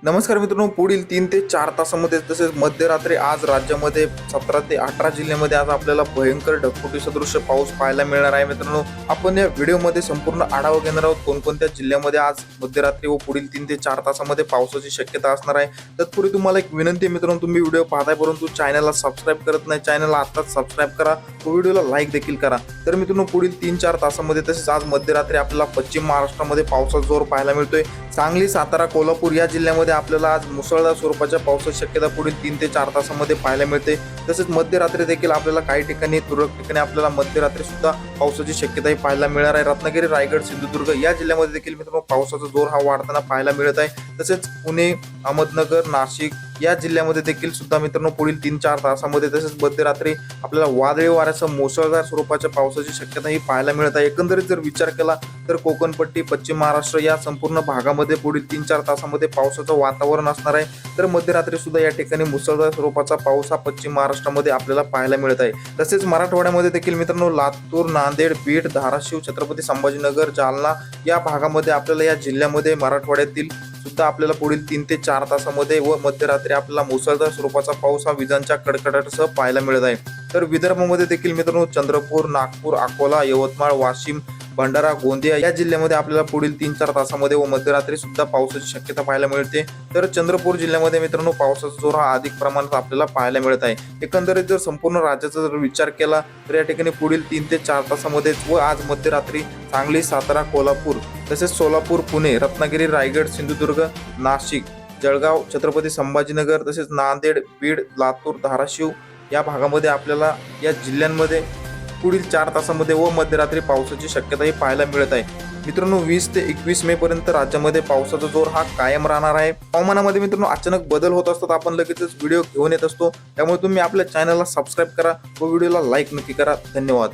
नमस्कार मित्रांनो, पुढील 3 ते 4 तासामध्ये तसेच मध्यरात्री आज राज्यामध्ये 17 ते 18 जिल्ह्यामध्ये आज आपल्याला भयंकर ढगफुटी सदृश्य पाऊस पाहायला मिळणार आहे. मित्रांनो, आपण या व्हिडिओमध्ये संपूर्ण आढावा घेणार आहोत कोणकोणत्या जिल्ह्यामध्ये आज मध्यरात्री व पुढील 3 ते 4 तासामध्ये पावसाची शक्यता असणार आहे. तत्पूर्वी तुम्हाला एक विनंती आहे मित्रांनो, तुम्ही व्हिडिओ पाहताय परंतु चॅनलला सबस्क्राईब करत नाही, चॅनलला आताच सबस्क्राईब करा व व्हिडिओला लाईक देखील करा. तर मित्रांनो, पुढील 3-4 तासामध्ये तसेच आज मध्यरात्री आपल्याला पश्चिम महाराष्ट्रामध्ये पावसाचा जोर पाहायला मिळतोय. सांगली, सातारा, कोल्हापूर या जिल्ह्यामध्ये आपल्याला आज मुसळधार स्वरूपाच्या पावसाची शक्यता पुढील 3 ते 4 तासामध्ये पाहायला मिळते. तसेच मध्यरात्री देखील आपल्याला काही ठिकाणी तुरळक ठिकाणी आपल्याला मध्यरात्री सुद्धा पावसाची शक्यता ही पाहायला मिळणार आहे. रत्नागिरी, रायगड, सिंधुदुर्ग या जिल्ह्यामध्ये देखील मित्रांनो पावसाचा जोर हा वाढताना पाहायला मिळत आहे. तसेच पुणे, अहमदनगर, नाशिक या जिल्ह्यामध्ये देखील सुद्धा मित्रांनो पुढील 3-4 तासामध्ये तसेच मध्यरात्री आपल्याला वादळी वाऱ्यासह मुसळधार स्वरूपाच्या पावसाची शक्यता ही पाहायला मिळत आहे. एकंदरीत जर विचार केला तर कोकणपट्टी, पश्चिम महाराष्ट्र या संपूर्ण भागामध्ये पुढील 3-4 तासामध्ये पावसाचं वातावरण असणार आहे. तर मध्यरात्री सुद्धा या ठिकाणी मुसळधार स्वरूपाचा पाऊस हा पश्चिम महाराष्ट्रामध्ये आपल्याला पाहायला मिळत आहे. तसेच मराठवाड्यामध्ये देखील मित्रांनो लातूर, नांदेड, बीड, धाराशिव, छत्रपती संभाजीनगर, जालना या भागामध्ये आपल्याला या जिल्ह्यामध्ये मराठवाड्यातील सुद्धा आपल्याला पुढील 3 ते 4 तासामध्ये व मध्यरात्री आपल्याला मुसळधार स्वरूपाचा पाऊस हा विजांच्या कडकडाटासह पाहायला मिळत आहे. तर विदर्भामध्ये देखील मित्रांनो चंद्रपूर, नागपूर, अकोला, यवतमाळ, वाशिम, भंडारा, गोंदिया या जिल्ह्यामध्ये आपल्याला पुढील 3-4 तासामध्ये व मध्यरात्री सुद्धा पावसाची शक्यता पाहायला मिळते. तर चंद्रपूर जिल्ह्यामध्ये मित्रांनो पावसाचा जोर हा अधिक प्रमाणात आपल्याला पाहायला मिळत आहे. एकंदरीत जर संपूर्ण राज्याचा जर विचार केला तर या ठिकाणी पुढील 3 ते 4 तासामध्ये व आज मध्यरात्री सांगली, सातारा, कोल्हापूर तसेच सोलापूर, पुणे, रत्नागिरी, रायगड, सिंधुदुर्ग, नाशिक, जळगाव, छत्रपती संभाजीनगर तसेच नांदेड, बीड, लातूर, धाराशिव या भागामध्ये आपल्याला या जिल्ह्यांमध्ये पुढील 4 तासामध्ये व मध्यरात्री पावसाची शक्यताही पाहायला मिळत आहे. मित्रांनो, 20 ते 21 मे पर्यंत राज्यामध्ये पावसाचा जोर हा कायम राहणार आहे. हवामानामध्ये मित्रांनो अचानक बदल होत असतात, आपण लगेचच व्हिडिओ घेऊन येत असतो. त्यामुळे तुम्ही आपल्या चॅनलला सबस्क्राईब करा व व्हिडिओला लाईक नक्की करा. धन्यवाद.